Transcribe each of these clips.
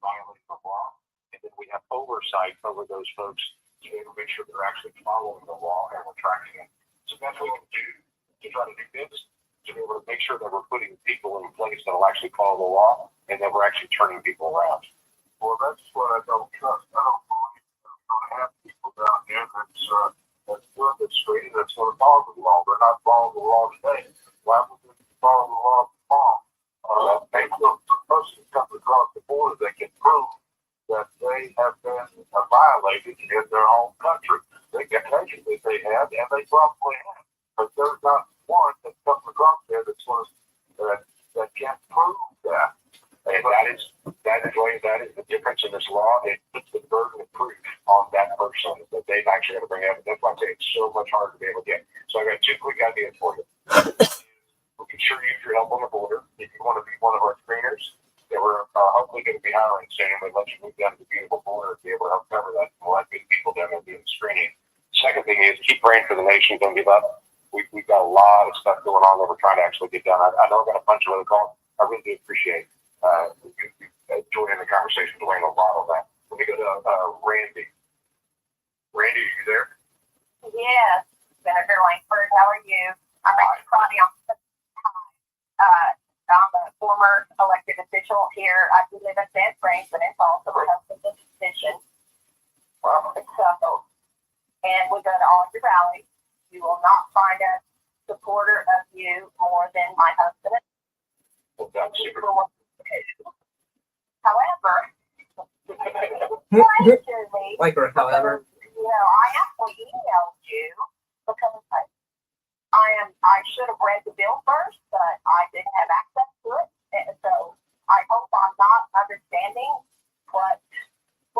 violating the law, and then we have oversight over those folks to be able to make sure they're actually following the law and we're tracking it. So that's what we can do to try to do this, to be able to make sure that we're putting people in place that will actually follow the law and that we're actually turning people around. Well, that's what I don't trust. I don't believe there's going to have people down there that's doing this straight and that's going to follow the law. They're not following the law today. Why would they follow the law tomorrow? They look for a person comes across the border that can prove that they have been violated in their own country. They can tell you that they have, and they probably have. But there's not one that comes across there that's going to, that can't prove that. And that is the difference in this law. It puts the burden of proof on that person that they've actually got to bring up. That's why I say it's so much harder to be able to get. So I got two quick ideas for you. We can sure use your help on the border. If you want to be one of our screeners, that we're hopefully going to be hiring soon, and we'd let you move down to the beautiful border to be able to help cover that. We'll have good people down there doing screening. Second thing is keep praying for the nation. Don't give up. We've got a lot of stuff going on that we're trying to actually get done. I know I've got a bunch of other calls. I really do appreciate joining the conversation, Dwayne, a lot of that. Let me go to Randy. Randy, are you there? Yes, Senator Lankford, how are you? I'm actually Claudia. I'm a former elected official here. I do live in Sand Springs, but it's also my husband's a physician. So, and we go to all your rallies. You will not find a supporter of you more than my husband. Well, that's super. However, however, I actually emailed you because I should have read the bill first, but I didn't have access to it, and so I hope I'm not understanding what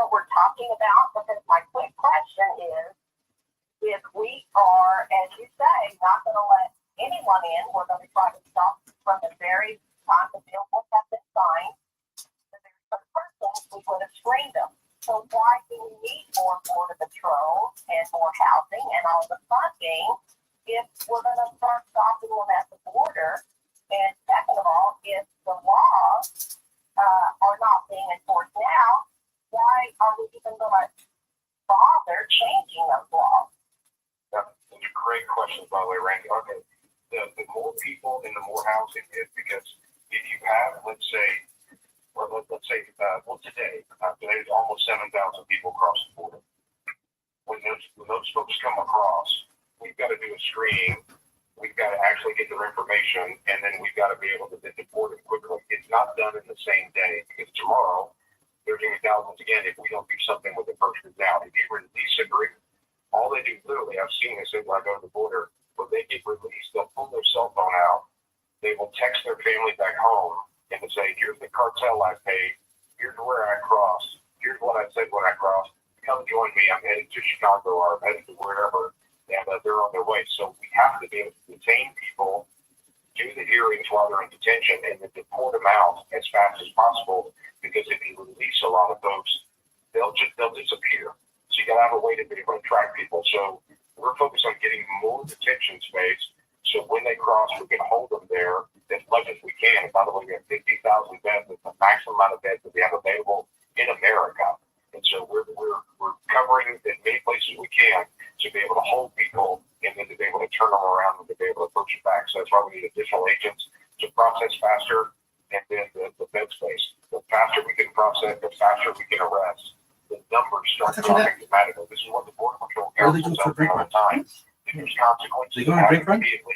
we're talking about. Because my quick question is, if we are, as you say, not going to let anyone in, we're going to try to stop from the very time the bill would have been signed. The very first person, we would have screened them. So why do we need more border patrol and more housing and all the funding if we're going to start stopping them at the border? And second of all, if the laws are not being enforced now, why are we even going to bother changing those laws? That's a great question, by the way, Randy. Okay, the more people and the more housing is because if you have, let's say, today is almost 7,000 people across the border. When those folks come across, we've got to do a screening. We've got to actually get their information, and then we've got to be able to deport them quickly. It's not done in the same day because tomorrow there's going to be thousands again if we don't do something with the person now. If you release a group, all they do literally, I've seen this when I go to the border, when they get released, they'll pull their cell phone out. They will text their family back home and to say, here's the cartel I paid. Here's where I crossed. Here's what I said when I crossed. Come join me. I'm headed to Chicago or I'm headed to wherever. And they're on their way. So we have to be able to detain people, do the hearings while they're in detention, and then deport them out as fast as possible. Because if you release a lot of folks, they'll disappear. So you got to have a way to be able to track people. So we're focused on getting more detention space. So when they cross, we can hold them there as much as we can. And by the way, we have 50,000 beds. It's the maximum amount of beds that we have available in America. And so we're covering as many places we can to be able to hold people and then to be able to turn them around and to be able to push it back. So that's why we need additional agents to process faster and then the bed space. The faster we can process, the faster we can arrest. The numbers start dropping dramatically. This is what the Border Patrol council tells me all the time. If there's consequences, they go on a drink run? Immediately.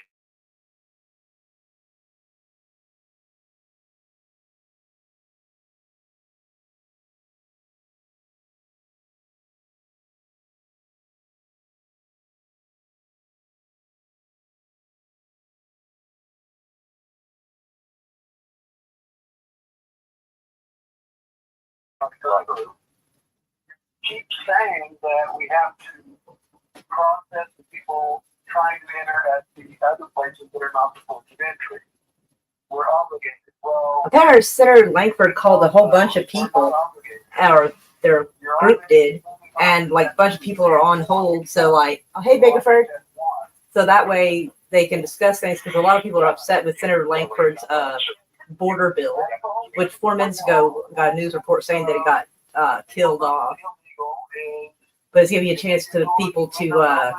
Keep saying that we have to process the people trying to enter at the other places that are not the ports of entry. We're obligated. Well, apparently Senator Lankford called a whole bunch of people, or their group did, and like a bunch of people are on hold. So like, oh, hey Bakerford, so that way they can discuss things because a lot of people are upset with Senator Lankford's border bill, which 4 minutes ago got a news report saying that it got killed off. But it's giving you a chance to people to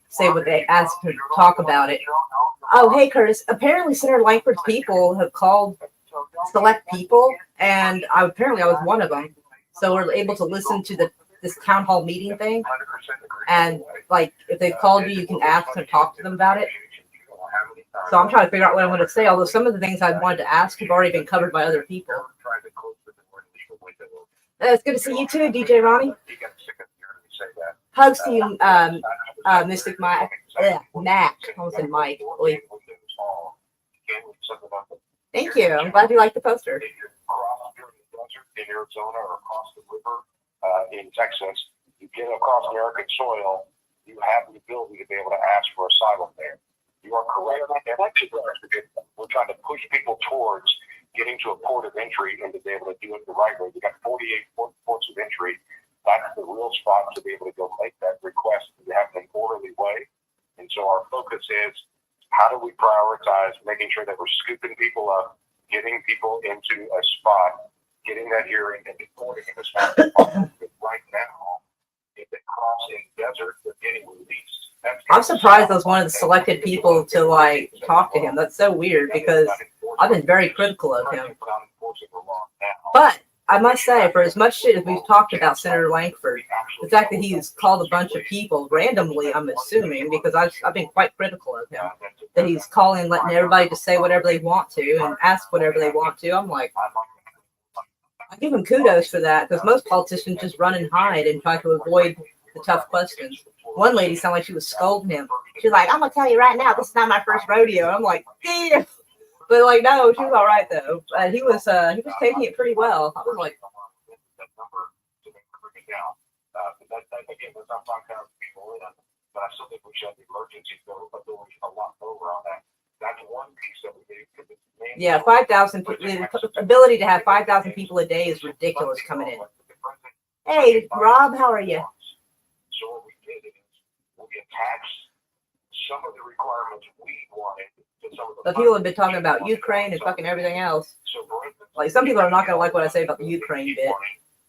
say what they ask to talk about it. Oh, hey, Curtis. Apparently, Senator Lankford's people have called select people, and apparently I was one of them. So we're able to listen to this town hall meeting thing, and like if they've called you, you can ask to talk to them about it. So I'm trying to figure out what I'm going to say, although some of the things I wanted to ask have already been covered by other people. It's good to see you too, DJ Ronnie. Hugs to you, Mystic Mike. Mac. I was in Mike. Oy. Thank you. I'm glad you liked the poster. If you're in Arizona or across the river in Texas, you get across American soil, you have the ability to be able to ask for asylum there. You are correct. We're trying to push people towards getting to a port of entry and to be able to do it the right way. We got 48 ports of entry. That's the real spot to be able to go make that request to have an orderly way. And so our focus is how do we prioritize making sure that we're scooping people up, getting people into a spot, getting that hearing, and deporting them as fast as possible. Right now, if they cross a desert, they're getting released. I'm surprised I was one of the selected people to like talk to him. That's so weird because I've been very critical of him. But I must say, for as much shit as we've talked about Senator Lankford, the fact that he's called a bunch of people randomly, I'm assuming, because I've been quite critical of him, that he's calling, letting everybody just say whatever they want to and ask whatever they want to. I'm like, I give him kudos for that because most politicians just run and hide and try to avoid the tough questions. One lady sounded like she was scolding him. She's like, I'm going to tell you right now, this is not my first rodeo. I'm like, damn. But like, no, she was all right though. He was taking it pretty well. I was like, but I still think we should have the emergency ability a lot lower on that. That's one piece that we do. Yeah, 5,000. The ability to have 5,000 people a day is ridiculous coming in. Hey, Rob, how are you? So what we did is we attached some of the requirements we wanted to some of the. But people have been talking about Ukraine and fucking everything else. So for instance, like some people are not going to like what I say about the Ukraine bit.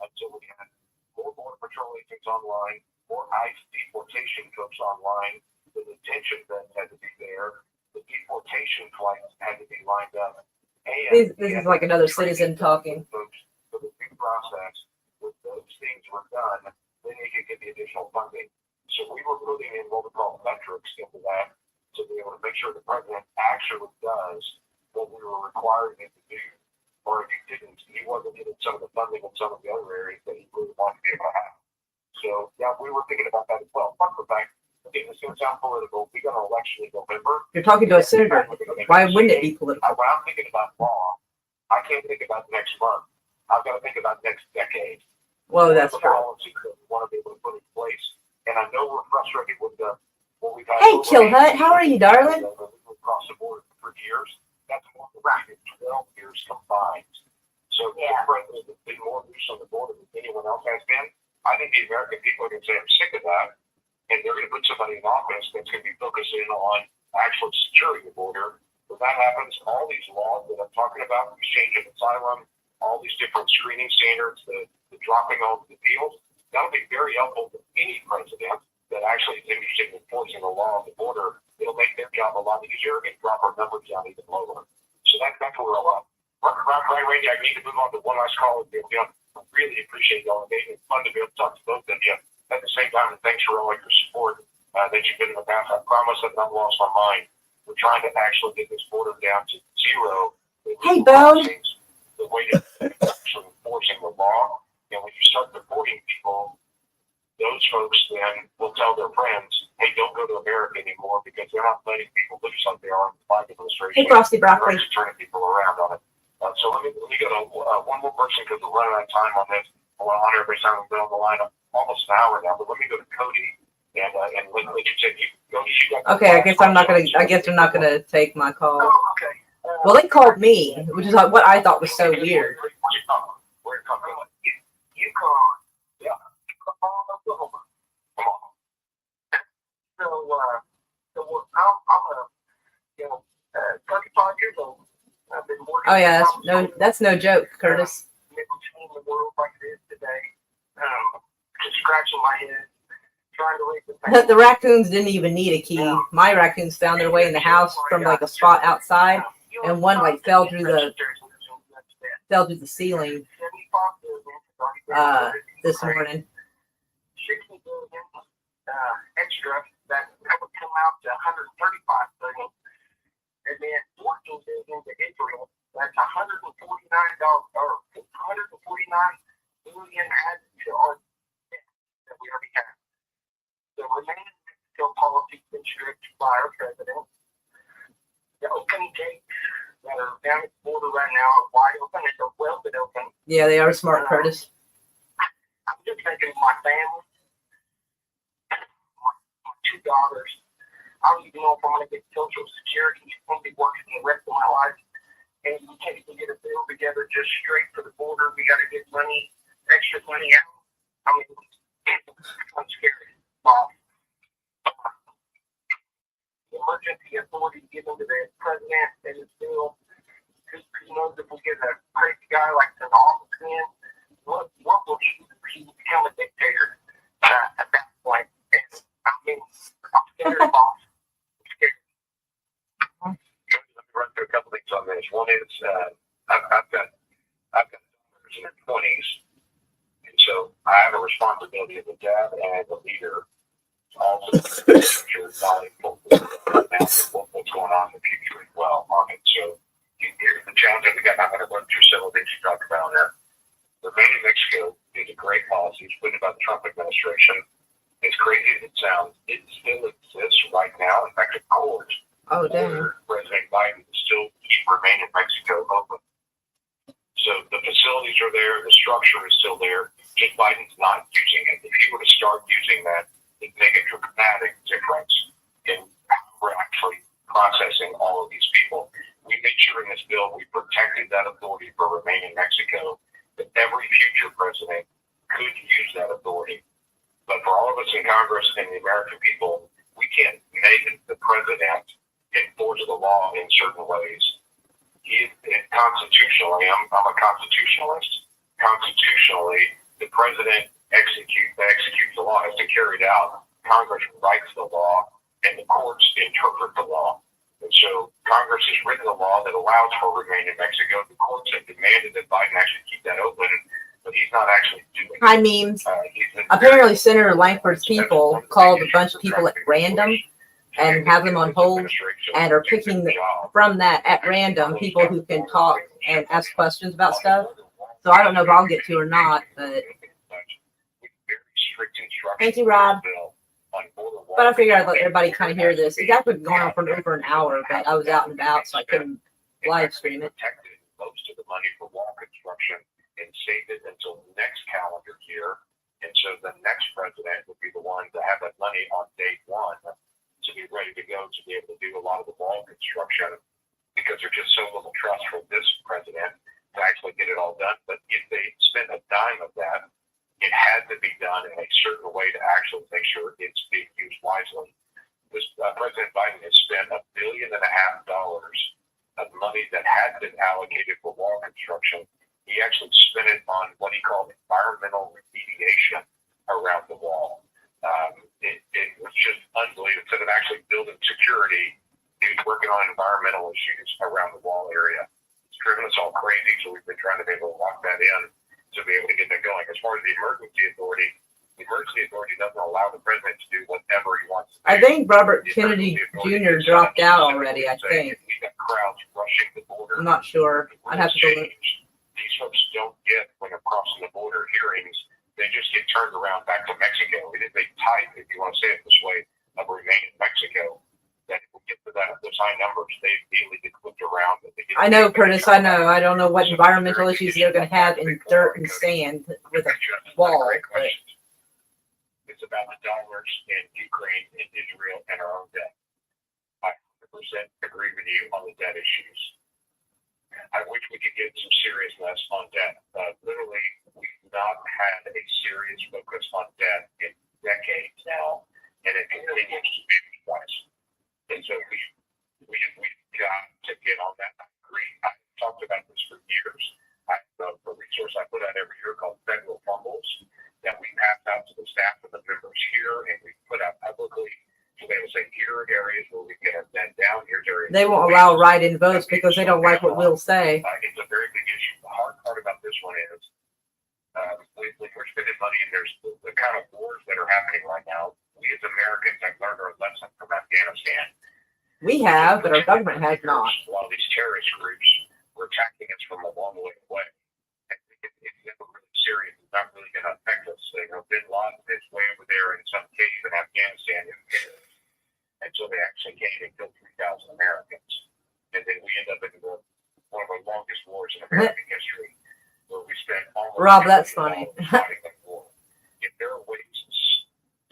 Until we had more border patrol agents online, more ICE deportation folks online, the detention beds had to be there, the deportation flights had to be lined up. And this is like another citizen talking. Folks for the due process, when those things were done, then they could get the additional funding. So we were putting in what we call metrics into that to be able to make sure the president actually does what we were requiring him to do. Or if he didn't, he wasn't getting some of the funding in some of the other areas that he really wanted to be able to have. So yeah, we were thinking about that as well. But the fact, again, this is going to sound political. We got an election in November. You're talking to a senator. Why wouldn't it be political? When I'm thinking about law, I can't think about next month. I've got to think about next decade. Well, that's true. Policies that we want to be able to put in place. And I know we're frustrated with what we've had. Hey, Kill Hut, how are you, darling? Across the board for years. That's more than 12 years combined. So the president has been more loose on the border than anyone else has been. I think the American people are going to say, I'm sick of that. And they're going to put somebody in office that's going to be focusing on actual securing the border. When that happens, all these laws that I'm talking about, exchange of asylum, all these different screening standards, the dropping of the deals, that'll be very helpful to any president that actually is interested in enforcing the law on the border. It'll make their job a lot easier and drop our numbers down even lower. So that's what we're all about. Right, Randy, I need to move on to one last call. I really appreciate y'all. It's fun to be able to talk to both of you at the same time. And thanks for all your support that you've been in the past. I promise I've not lost my mind. We're trying to actually get this border down to zero. Hey, Bo. The way to actually enforcing the law. And when you start deporting people, those folks then will tell their friends, hey, don't go to America anymore because they're not letting people loose like they are in the Biden administration. Hey, Frosty Broccoli. They're turning people around on it. So let me go to one more person because we're running out of time on this. I want to honor everybody's time. We've been on the line almost an hour now, but let me go to Cody and let you take you. Cody, you got. Okay, I guess I'm not gonna take my call. Oh, okay. Well, they called me, which is what I thought was so weird. Where you come from? Yukon. Yeah. Oklahoma. Come on. So I'm 35 years old. I've been working. Oh yeah, that's no joke, Curtis. Never seen the world like this today. Just scratching my head, trying to raise the family. The raccoons didn't even need a key. My raccoons found their way in the house from like a spot outside, and one like fell through the ceiling this morning. 60 billion extra that would come out to 135 billion, and then 14 billion to Israel. That's 149 billion added to our debt that we already have. The remaining Mexico policy has been strict by our president. The open gates that are down at the border right now are wide open and they're welded open. Yeah, they are smart, Curtis. I'm just thinking of my family, my two daughters. I don't even know if I'm going to get Social Security. I'm going to be working the rest of my life. And we can't even get a bill together just straight for the border. We got to get money, extra money out. I mean, I'm scared. The emergency authority given to the president and his bill. Who knows if we get a crazy guy like the office in, what will he become a dictator at that point? And, I mean, I'm scared, boss. I'm scared. Let me run through a couple things on this. One is I've got daughters in their 20s, and so I have a responsibility as a dad and as a leader to also make sure what's going on in the future as well. So here's the challenge that we got. I'm going to run through several things you talked about there. Remaining Mexico is a great policy. It's put by the Trump administration. As crazy as it sounds, it still exists right now. In fact, of course, President Biden is still remaining Mexico open. So the facilities are there, the structure is still there. Just Biden's not using it. If he were to start using that, it'd make a dramatic difference in how we're actually processing all of these people. We made sure in this bill we protected that authority for remaining Mexico, that every future president could use that authority. But for all of us in Congress and the American people, we can't make the president enforce the law in certain ways. Constitutionally, I'm a constitutionalist. Constitutionally, the president executes the law, has to carry it out. Congress writes the law, and the courts interpret the law. And so Congress has written a law that allows for remaining in Mexico. The courts have demanded that Biden actually keep that open, but he's not actually doing it. Hi, memes. Apparently, Senator Lankford's people called a bunch of people at random and have them on hold and are picking from that at random people who can talk and ask questions about stuff. So I don't know if I'll get to or not, but thank you, Rob. But I figured I'd let everybody kind of hear this. It's actually been going on for over an hour, but I was out and about, so I couldn't live stream it. Most of the money for wall construction and saved it until next calendar year. And so the next president would be the one to have that money on day one to be ready to go to be able to do a lot of the wall construction, because there's just so little trust for this president to actually get it all done. But if they spend a dime of that, it had to be done in a certain way to actually make sure it's being used wisely. This President Biden has spent $1.5 billion of money that had been allocated for wall construction. He actually spent it on what he called environmental remediation around the wall. It was just unbelievable. Instead of actually building security, he was working on environmental issues around the wall area. It's driven us all crazy, so we've been trying to be able to lock that in to be able to get that going. As far as the emergency authority doesn't allow the president to do whatever he wants to do. I think Robert Kennedy Jr. dropped out already, I think. We got crowds rushing the border. I'm not sure. I'd have to go look. These folks don't get, when they're crossing the border hearings, they just get turned around back to Mexico. It is a type, if you want to say it this way, of remain in Mexico. That if we get to that, those high numbers, they immediately get flipped around. I know, Curtis, I know. I don't know what environmental issues they're going to have in dirt and sand with a wall. But it's about the dollars in Ukraine and Israel and our own debt. I 100% agree with you on the debt issues. I wish we could get some seriousness on debt. Literally, we've not had a serious focus on debt in decades now, and it continues to be twice. And so we've got to get on that. I agree. I They won't allow write-in votes because they don't like what we'll say. It's a very big issue. The hard part about this one is we're spending money, and there's the kind of wars that are happening right now. We as Americans have learned our lesson from Afghanistan. We have, but our government has not. A lot of these terrorist groups were attacking us from a long way away. And it's never really serious. It's not really going to affect us. Bin Laden is way over there in some cave in Afghanistan. And so they actually came and killed 3,000 Americans. And then we end up in one of the longest wars in American history, where we spent almost Rob, that's funny. fighting the war. If there are ways to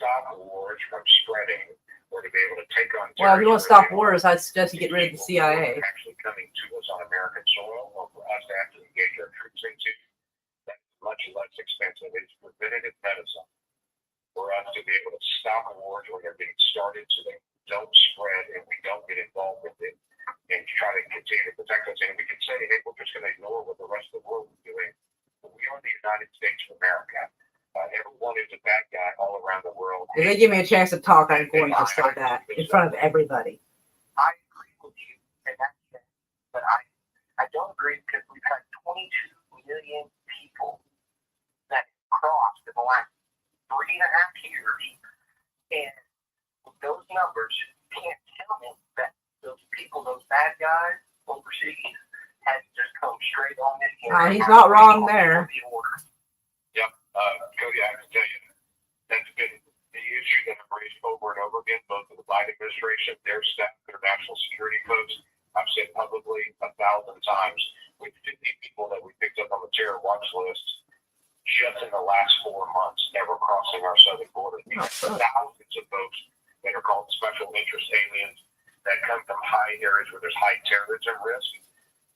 stop wars from spreading, or to be able to take on Well, if you want to stop wars, I'd suggest you get rid of the CIA. Actually coming to us on American soil, or for us to have to engage our troops into, that's much less expensive. It's preventative medicine for us to be able to stop wars when they're being started, so they don't spread and we don't get involved with it, and try to continue to protect us. And we can say, hey, we're just going to ignore what the rest of the world is doing. But we are the United States of America. Everyone is a bad guy all around the world. If they give me a chance to talk, I'm going to say that in front of everybody. I agree with you in that sense, but I don't agree because we've had 22 million people that crossed in the last 3.5 years, and with those numbers, you can't tell me that those people, those bad guys overseas, had just come straight on this. He's not wrong there. Yep. Cody, I have to tell you, that's been the issue that I've raised over and over again, both in the Biden administration, their staff, their national security folks. I've said publicly 1,000 times, with 50 people that we picked up on the terror watch list just in the last 4 months ever crossing our southern border. We have thousands of folks that are called special interest aliens that come from high areas where there's high terrorism risk.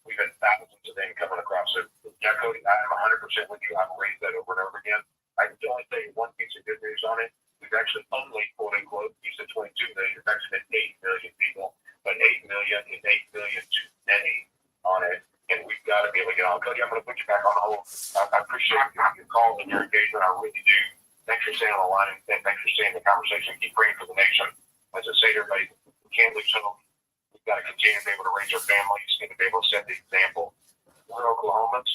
We've had thousands of them coming across. So, yeah, Cody, I'm 100% with you. I've raised that over and over again. I can only tell you one piece of good news on it. We've actually only, quote unquote, you said 22 million. It's actually been 8 million people, but 8 million is 8 million too many on it. And we've got to be able to get on. Cody, I'm going to put you back on hold. I appreciate your call and your engagement. I really do. Thanks for staying on the line, and thanks for staying in the conversation. Keep praying for the nation. As I say to everybody, we can't lose hope. We've got to continue to be able to raise our families and to be able to set the example. We're Oklahomans.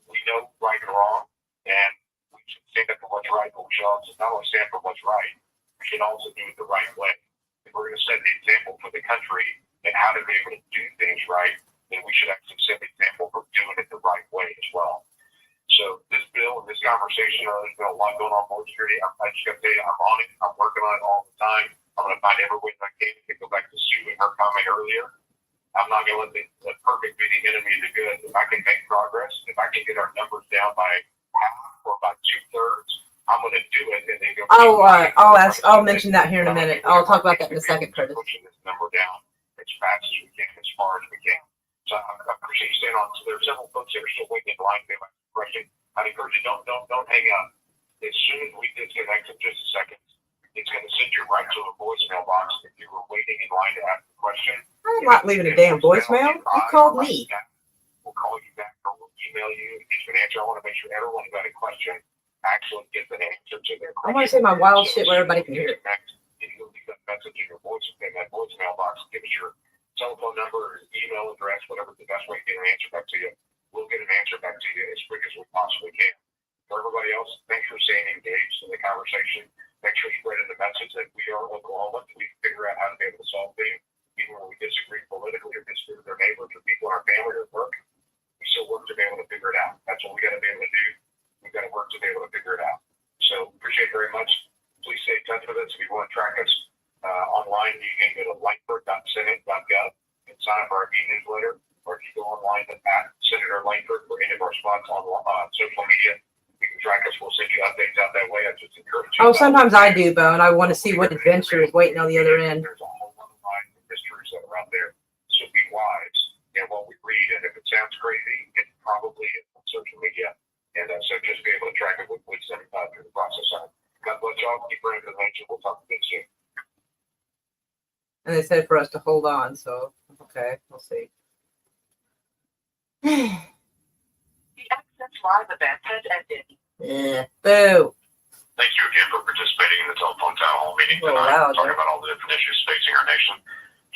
We know right and wrong, and we should stand up for what's right, but we should also not only stand for what's right, we should also do it the right way. If we're going to set the example for the country and how to be able to do things right, then we should actually set the example for doing it the right way as well. So this bill and this conversation, there's been a lot going on border security. I just got to tell you, I'm on it. I'm working on it all the time. I'm going to find every way that I can to go back to Sue and her comment earlier. I'm not going to let the perfect be the enemy of the good. If I can make progress, if I can get our numbers down by half or by 2/3, I'm going to do it. And then go. I'll mention that here in a minute. I'll talk about that in a second, Curtis. Pushing this number down as fast as we can, as far as we can. So I appreciate you staying on. So there are several folks that are still waiting in line to ask a question. I'd encourage you, don't hang up. As soon as we disconnect in just a second, it's going to send you right to a voicemail box. If you were waiting in line to ask a question, I'm not leaving a damn voicemail. You called me. We'll call you back or we'll email you and get you an answer. I want to make sure everyone who got a question actually gets an answer to their question. I want to say my wild shit where everybody can hear it. If you leave that message in your voice in that voicemail box, give us your telephone number or email address, whatever the best way to get an answer back to you. We'll get an answer back to you as quick as we possibly can. For everybody else, thanks for staying engaged in the conversation. Make sure you spread in the message that we are Oklahoma. We figure out how to be able to solve things, even when we disagree politically or disagree with our neighbors or people in our family or work. We still work to be able to figure it out. That's what we got to be able to do. We've got to work to be able to figure it out. So appreciate it very much. Please stay in touch with us. If you want to track us online, you can go to lankford.senate.gov and sign up for our e-newsletter. Or if you go online to Senator Lankford for any of our spots on social media, you can track us. We'll send you updates out that way. I just encourage you. Oh, sometimes I do, Bo, and I want to see what adventure is waiting on the other end. There's a whole lot of lines of mysteries that are out there. So be wise in what we read. And if it sounds crazy, it probably is on social media. And so just be able to track it with wisdom through the process. God bless y'all. Keep praying for the nation. We'll talk again soon. And they said for us to hold on, so okay, we'll see. The Access Live event has ended. Boo. Thank you again for participating in the telephone town hall meeting Oh, tonight, wow, talking about all the different issues facing our nation.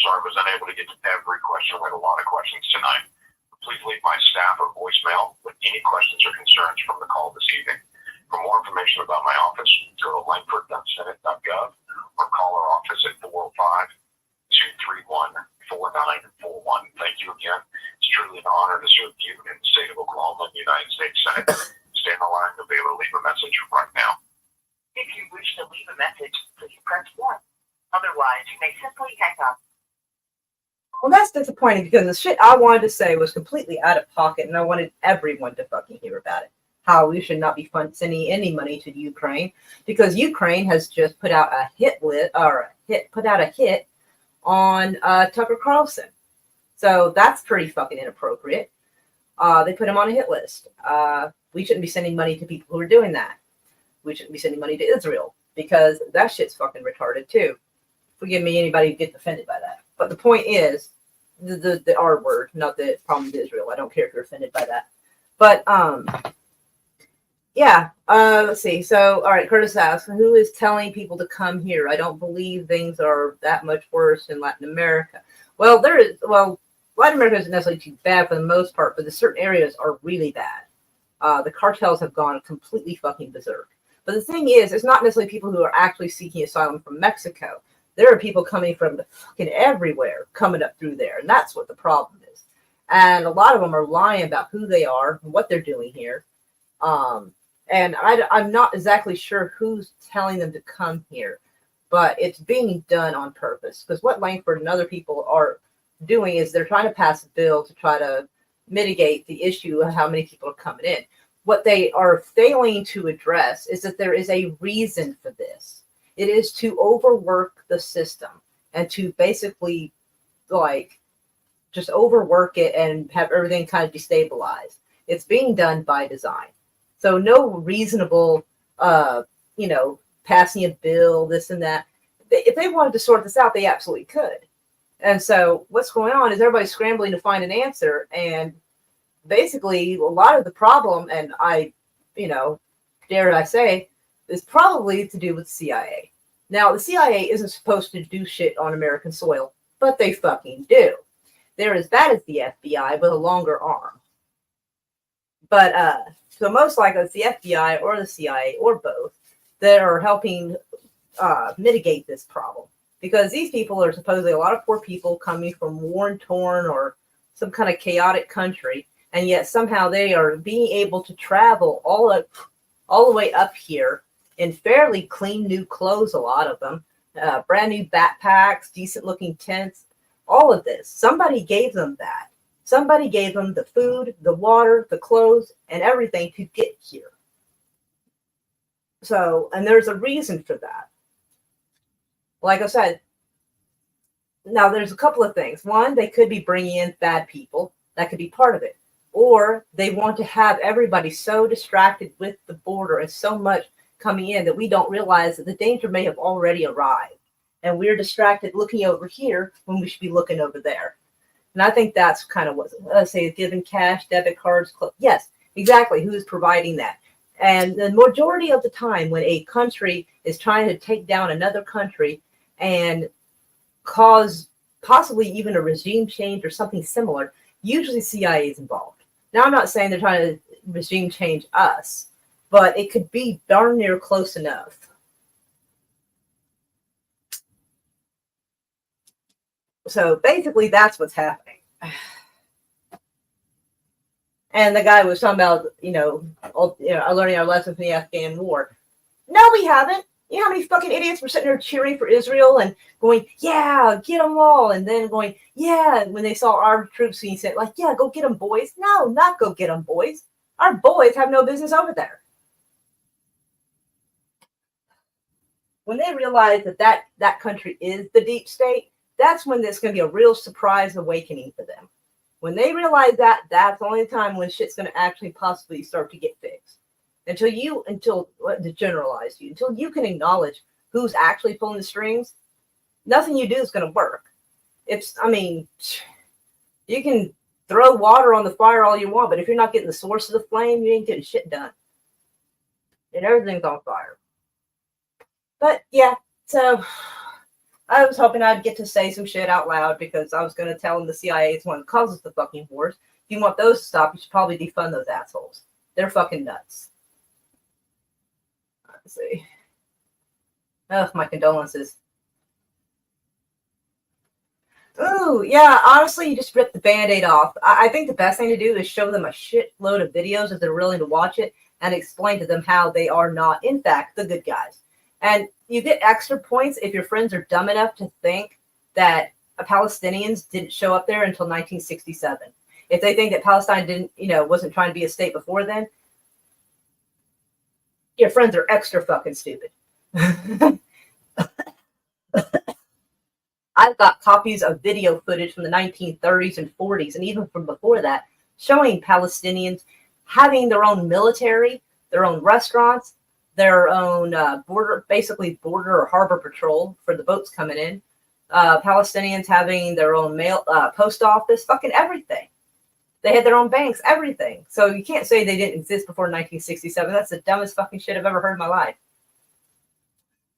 Sorry, I was unable to get to every question. We had a lot of questions tonight. Please leave my staff a voicemail with any questions or concerns from the call this evening. For more information about my office, go to lankford.senate.gov or call our office at 405-231-4941. Thank you again. It's truly an honor to serve you in the state of Oklahoma and the United States Senate. Stay on the line. You'll be able to leave a message right now. If you wish to leave a message, please press 1. Otherwise, you may simply hang up. Well, that's disappointing because the shit I wanted to say was completely out of pocket, and I wanted everyone to fucking hear about it. How we should not be sending any money to Ukraine because Ukraine has just put out a hit on Tucker Carlson. So that's pretty fucking inappropriate. They put him on a hit list. We shouldn't be sending money to people who are doing that. We shouldn't be sending money to Israel because that shit's fucking retarded too. Forgive me, anybody who gets offended by that. But the point is, the R word, not the problem with Israel. I don't care if you're offended by that. But yeah. Let's see. So, all right, Curtis asks, who is telling people to come here? I don't believe things are that much worse in Latin America. Well, Latin America isn't necessarily too bad for the most part, but the certain areas are really bad. The cartels have gone completely fucking berserk. But the thing is, it's not necessarily people who are actually seeking asylum from Mexico. There are people coming from fucking everywhere coming up through there, and that's what the problem is. And a lot of them are lying about who they are and what they're doing here. And I'm not exactly sure who's telling them to come here, but it's being done on purpose. Because what Lankford and other people are doing is they're trying to pass a bill to try to mitigate the issue of how many people are coming in. What they are failing to address is that there is a reason for this. It is to overwork the system and to basically just overwork it and have everything kind of destabilized. It's being done by design. So no reasonable, passing a bill, this and that. If they wanted to sort this out, they absolutely could. And so what's going on is everybody's scrambling to find an answer. And basically a lot of the problem, and dare I say, is probably to do with CIA. Now, the CIA isn't supposed to do shit on American soil, but they fucking do. They're as bad as the FBI with a longer arm. But so most likely it's the FBI or the CIA or both that are helping mitigate this problem. Because these people are supposedly a lot of poor people coming from war-torn or some kind of chaotic country, and yet somehow they are being able to travel all the way up here in fairly clean new clothes, a lot of them, brand new backpacks, decent looking tents, all of this. Somebody gave them that. Somebody gave them the food, the water, the clothes, and everything to get here. So, and there's a reason for that. Like I said, now there's a couple of things. One, they could be bringing in bad people. That could be part of it. Or they want to have everybody so distracted with the border and so much coming in that we don't realize that the danger may have already arrived. And we're distracted looking over here when we should be looking over there. And I think that's kind of what, let's say, giving cash, debit cards. Yes, exactly. Who's providing that? And the majority of the time when a country is trying to take down another country and cause possibly even a regime change or something similar, usually CIA is involved. Now, I'm not saying they're trying to regime change us, but it could be darn near close enough. So basically, that's what's happening. And the guy was talking about, learning our lesson from the Afghan war. No, we haven't. You know how many fucking idiots were sitting there cheering for Israel and going, yeah, get them all. And then going, yeah, when they saw our troops being sent, like, yeah, go get them, boys. No, not go get them, boys. Our boys have no business over there. When they realize that country is the deep state, that's when there's going to be a real surprise awakening for them. When they realize that, that's the only time when shit's going to actually possibly start to get fixed. Until you can acknowledge who's actually pulling the strings, nothing you do is going to work. You can throw water on the fire all you want, but if you're not getting the source of the flame, you ain't getting shit done. And everything's on fire. But yeah, so I was hoping I'd get to say some shit out loud because I was going to tell them the CIA is one that causes the fucking wars. If you want those to stop, you should probably defund those assholes. They're fucking nuts. Let's see. Ugh, my condolences. Ooh, yeah, honestly, you just rip the Band-Aid off. I think the best thing to do is show them a shitload of videos if they're willing to watch it and explain to them how they are not, in fact, the good guys. And you get extra points if your friends are dumb enough to think that Palestinians didn't show up there until 1967. If they think that Palestine didn't, wasn't trying to be a state before then, your friends are extra fucking stupid. I've got copies of video footage from the 1930s and 40s, and even from before that, showing Palestinians having their own military, their own restaurants, their own border or harbor patrol for the boats coming in. Palestinians having their own mail, post office, fucking everything. They had their own banks, everything. So you can't say they didn't exist before 1967. That's the dumbest fucking shit I've ever heard in my life.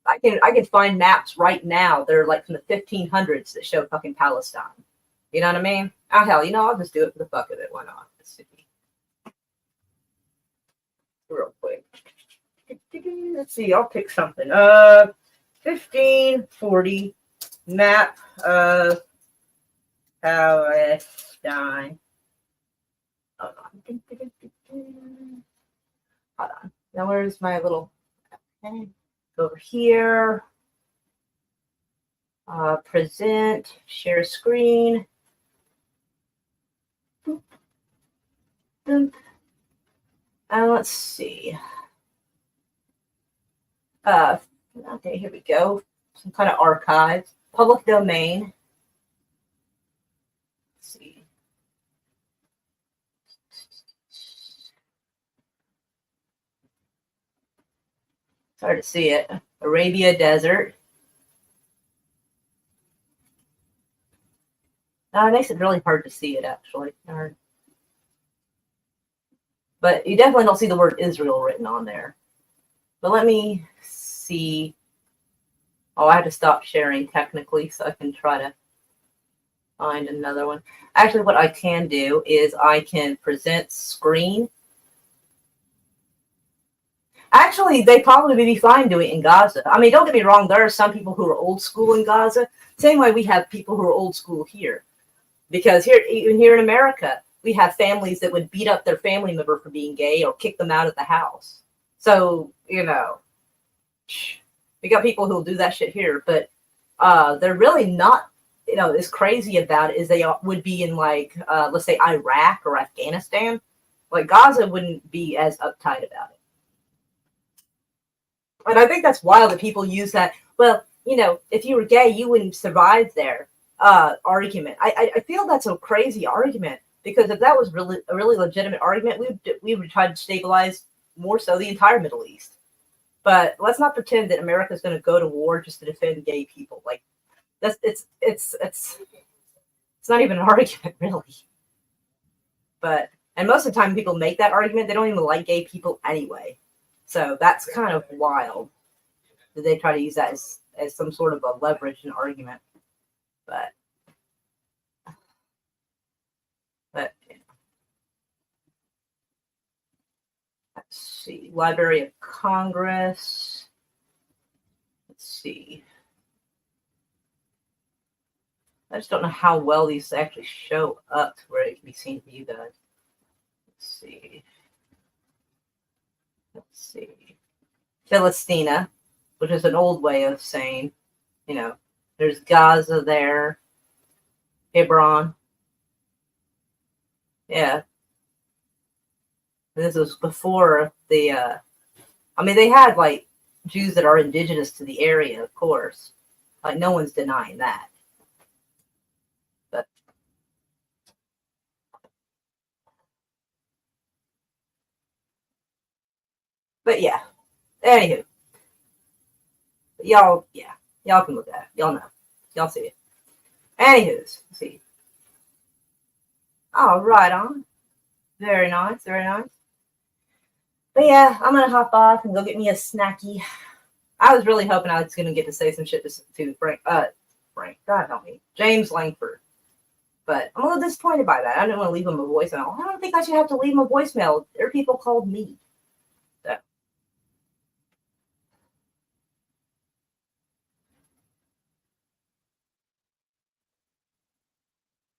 I can find maps right now. They're like from the 1500s that show fucking Palestine. You know what I mean? Oh hell, I'll just do it for the fuck of it. Why not? Let's see. Real quick. Let's see. I'll pick something. 1540 map of Palestine. Hold on. Hold on. Now where's my little? Okay. Over here, present, share screen. And let's see. Okay, here we go. Some kind of archive, public domain. Let's see. It's hard to see it. Arabia Desert. It makes it really hard to see it, actually. But you definitely don't see the word Israel written on there. But let me see. Oh, I had to stop sharing technically, so I can try to find another one. Actually, what I can do is I can present screen. Actually, they probably be fine doing it in Gaza. I mean, don't get me wrong. There are some people who are old school in Gaza. Same way we have people who are old school here. Because even here in America, we have families that would beat up their family member for being gay or kick them out of the house. So, we got people who will do that shit here. But they're really not, as crazy about it as they would be in, like, let's say, Iraq or Afghanistan. Like, Gaza wouldn't be as uptight about it. And I think that's wild that people use that, well, if you were gay, you wouldn't survive there argument. I feel that's a crazy argument, because if that was really a really legitimate argument, we would try to stabilize more so the entire Middle East. But let's not pretend that America is going to go to war just to defend gay people. Like, it's not even an argument, really. And most of the time people make that argument, they don't even like gay people anyway. So that's kind of wild that they try to use that as some sort of a leverage and argument. But let's see. Library of Congress. Let's see. I just don't know how well these actually show up to where it can be seen for you guys. Let's see. Let's see. Philistina, which is an old way of saying, there's Gaza there. Hebron. Yeah. This was before they had, like, Jews that are indigenous to the area, of course. Like, no one's denying that. But yeah. Anywho. Y'all can look at it. Y'all know. Y'all see it. Anywho's, let's see. Oh, right on. Very nice. But yeah, I'm gonna hop off and go get me a snacky. I was really hoping I was going to get to say some shit to Frank, God help me, James Lankford. But I'm a little disappointed by that. I didn't want to leave him a voicemail. I don't think I should have to leave him a voicemail. There are people called me. So.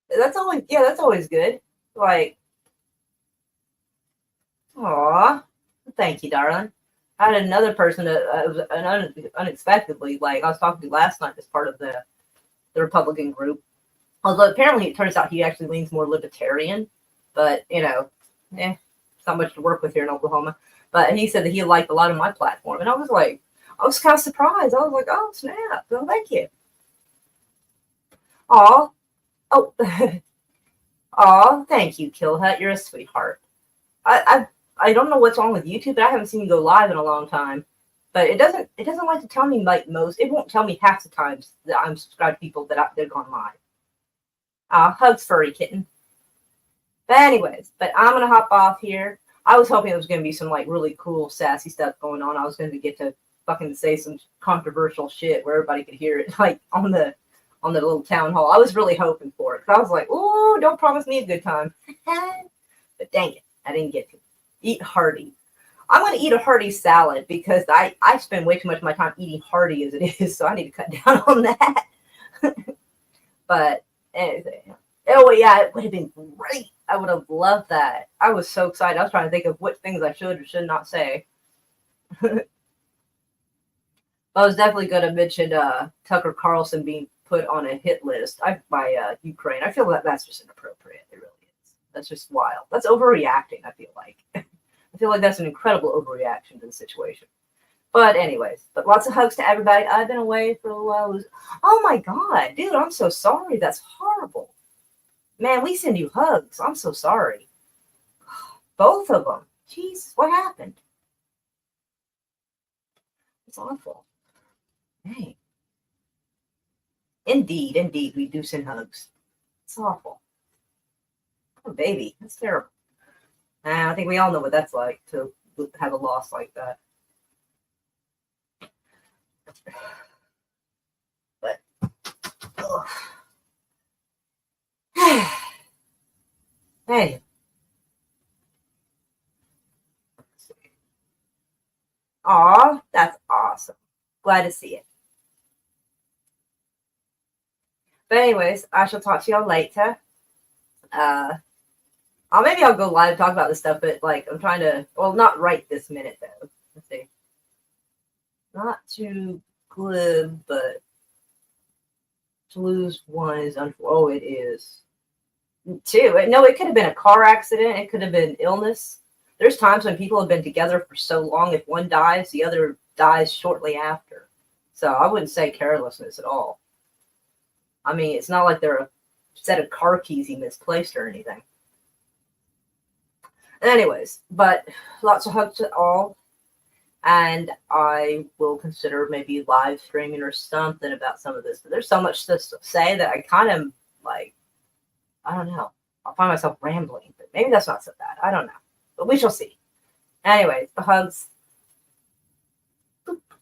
That's always good. Like, aw, thank you, darling. I had another person that was unexpectedly, like, I was talking to last night as part of the Republican group. Although apparently it turns out he actually leans more libertarian, but it's not much to work with here in Oklahoma. But he said that he liked a lot of my platform, and I was kind of surprised. I was like, oh snap! Well, thank you. Aw, oh, aw, thank you, Killhut. You're a sweetheart. I don't know what's wrong with YouTube, but I haven't seen you go live in a long time. But it doesn't like to tell me like most. It won't tell me half the times that I'm subscribed to people that have gone live. Hugs, furry kitten. But anyways, I'm gonna hop off here. I was hoping it was gonna be some like really cool, sassy stuff going on. I was gonna get to fucking say some controversial shit where everybody could hear it, like on the little town hall. I was really hoping for it because I was like, "Ooh, don't promise me a good time." But dang it, I didn't get to eat hearty. I'm gonna eat a hearty salad because I spend way too much of my time eating hearty as it is, so I need to cut down on that. But anything. Oh yeah, it would have been great. I would have loved that. I was so excited. I was trying to think of what things I should or should not say. I was definitely going to mention Tucker Carlson being put on a hit list by Ukraine. I feel that's just inappropriate. It really is. That's just wild. That's overreacting, I feel like. I feel like that's an incredible overreaction to the situation. But anyways, lots of hugs to everybody. I've been away for a while. Oh my God, dude, I'm so sorry. That's horrible. Man, we send you hugs. I'm so sorry. Both of them. Jesus, what happened? It's awful. Dang. Indeed, we do send hugs. It's awful. Oh, baby, that's terrible. I think we all know what that's like to have a loss like that. But, hey. Aw, that's awesome. Glad to see it. But anyways, I shall talk to y'all later. Maybe I'll go live and talk about this stuff, but like I'm trying to, well, not right this minute though. Let's see. Not too glib, but to lose one is oh, it is. Two. No, it could have been a car accident. It could have been illness. There's times when people have been together for so long, if one dies, the other dies shortly after. So I wouldn't say carelessness at all. I mean, it's not like they're a set of car keys he misplaced or anything. Anyways, but lots of hugs to all. And I will consider maybe live streaming or something about some of this. But there's so much to say that I kind of like, I don't know. I'll find myself rambling, but maybe that's not so bad. I don't know. But we shall see. Anyways, hugs.